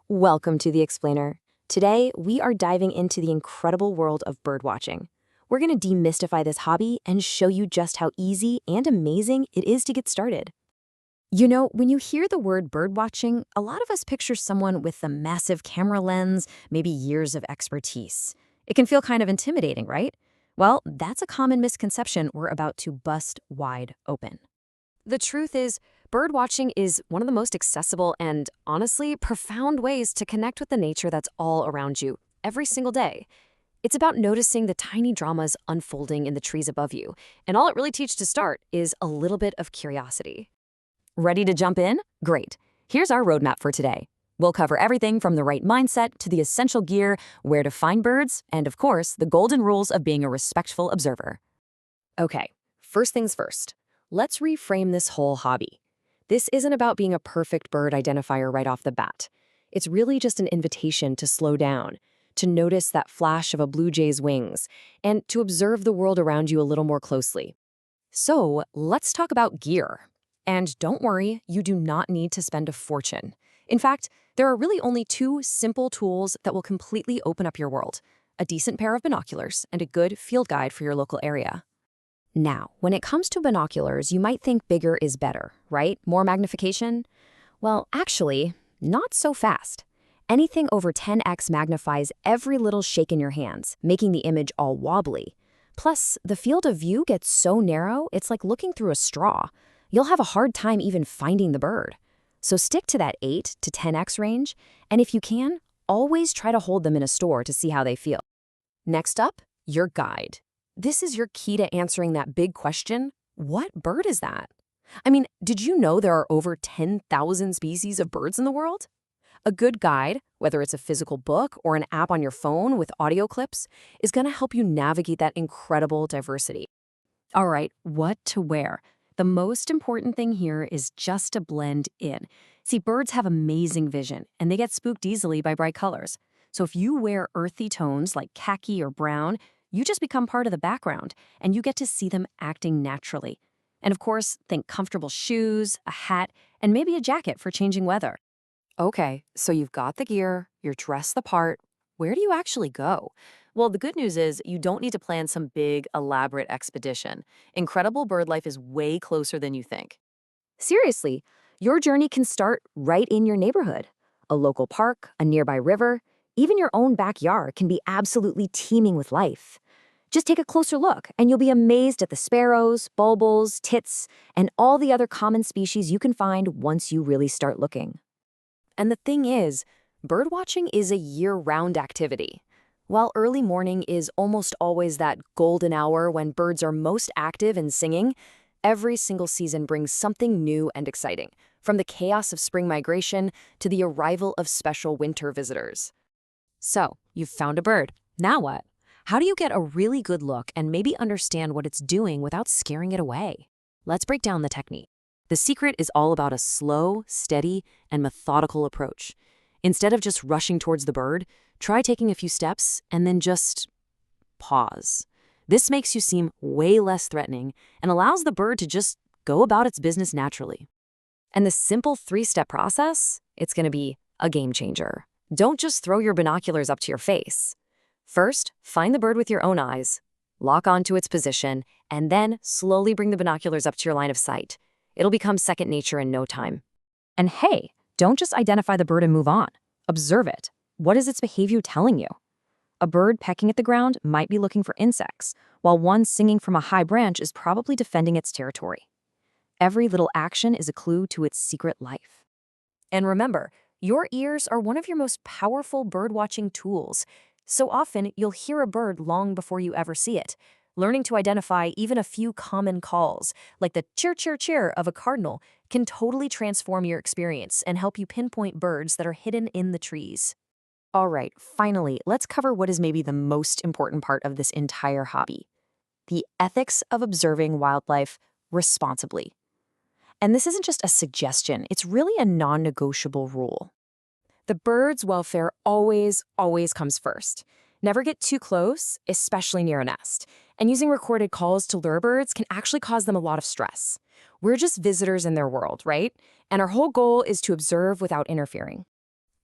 Welcome to The Explainer. Today, we are diving into the incredible world of birdwatching. We're going to demystify this hobby and show you just how easy and amazing it is to get started. You know, when you hear the word birdwatching, a lot of us picture someone with a massive camera lens, maybe years of expertise. It can feel kind of intimidating, right? Well, that's a common misconception we're about to bust wide open. The truth is, birdwatching is one of the most accessible and, honestly, profound ways to connect with the nature that's all around you every single day. It's about noticing the tiny dramas unfolding in the trees above you, and all it really teaches to start is a little bit of curiosity. Ready to jump in? Great. Here's our roadmap for today. We'll cover everything from the right mindset to the essential gear, where to find birds, and of course, the golden rules of being a respectful observer. Okay, first things first. Let's reframe this whole hobby. This isn't about being a perfect bird identifier right off the bat. It's really just an invitation to slow down, to notice that flash of a blue jay's wings, and to observe the world around you a little more closely. So, let's talk about gear. And don't worry, you do not need to spend a fortune. In fact, there are really only two simple tools that will completely open up your world: a decent pair of binoculars and a good field guide for your local area. Now, when it comes to binoculars, you might think bigger is better, right? More magnification? Well, actually, not so fast. Anything over 10x magnifies every little shake in your hands, making the image all wobbly. Plus, the field of view gets so narrow, it's like looking through a straw. You'll have a hard time even finding the bird. So stick to that 8 to 10x range, and if you can, always try to hold them in a store to see how they feel. Next up, your guide. This is your key to answering that big question: what bird is that? I mean, did you know there are over 10,000 species of birds in the world? A good guide, whether it's a physical book or an app on your phone with audio clips, is going to help you navigate that incredible diversity. All right, what to wear? The most important thing here is just to blend in. See, birds have amazing vision, and they get spooked easily by bright colors. So if you wear earthy tones like khaki or brown, you just become part of the background, and you get to see them acting naturally. And of course, think comfortable shoes, a hat, and maybe a jacket for changing weather. Okay, so you've got the gear, you're dressed the part. Where do you actually go? Well, the good news is you don't need to plan some big, elaborate expedition. Incredible bird life is way closer than you think. Seriously, your journey can start right in your neighborhood. A local park, a nearby river, even your own backyard can be absolutely teeming with life. Just take a closer look, and you'll be amazed at the sparrows, bulbuls, tits, and all the other common species you can find once you really start looking. And the thing is, birdwatching is a year-round activity. While early morning is almost always that golden hour when birds are most active and singing, every single season brings something new and exciting, from the chaos of spring migration to the arrival of special winter visitors. So, you've found a bird. Now what? How do you get a really good look and maybe understand what it's doing without scaring it away? Let's break down the technique. The secret is all about a slow, steady, and methodical approach. Instead of just rushing towards the bird, try taking a few steps and then just pause. This makes you seem way less threatening and allows the bird to just go about its business naturally. And the simple 3-step process, it's going to be a game changer. Don't just throw your binoculars up to your face. First, find the bird with your own eyes, lock onto its position, and then slowly bring the binoculars up to your line of sight. It'll become second nature in no time. And hey, don't just identify the bird and move on. Observe it. What is its behavior telling you? A bird pecking at the ground might be looking for insects, while one singing from a high branch is probably defending its territory. Every little action is a clue to its secret life. And remember, your ears are one of your most powerful birdwatching tools. So often, you'll hear a bird long before you ever see it. Learning to identify even a few common calls, like the chir chir chir of a cardinal, can totally transform your experience and help you pinpoint birds that are hidden in the trees. All right, finally, let's cover what is maybe the most important part of this entire hobby: the ethics of observing wildlife responsibly. And this isn't just a suggestion, it's really a non-negotiable rule. The bird's welfare always comes first. Never get too close, especially near a nest. And using recorded calls to lure birds can actually cause them a lot of stress. We're just visitors in their world, right? And our whole goal is to observe without interfering.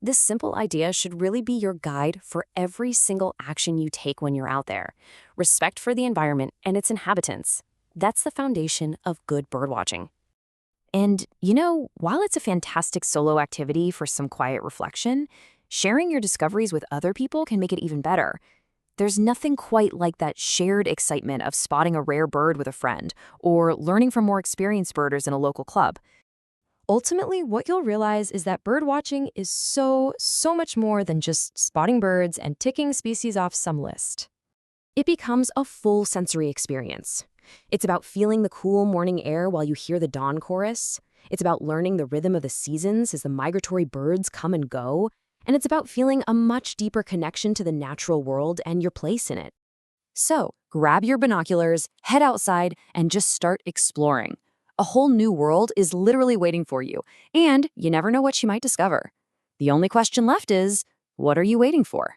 This simple idea should really be your guide for every single action you take when you're out there. Respect for the environment and its inhabitants. That's the foundation of good birdwatching. And, while it's a fantastic solo activity for some quiet reflection, sharing your discoveries with other people can make it even better. There's nothing quite like that shared excitement of spotting a rare bird with a friend or learning from more experienced birders in a local club. Ultimately, what you'll realize is that birdwatching is so much more than just spotting birds and ticking species off some list. It becomes a full sensory experience. It's about feeling the cool morning air while you hear the dawn chorus. It's about learning the rhythm of the seasons as the migratory birds come and go. And it's about feeling a much deeper connection to the natural world and your place in it. So, grab your binoculars, head outside, and just start exploring. A whole new world is literally waiting for you, and you never know what you might discover. The only question left is, what are you waiting for?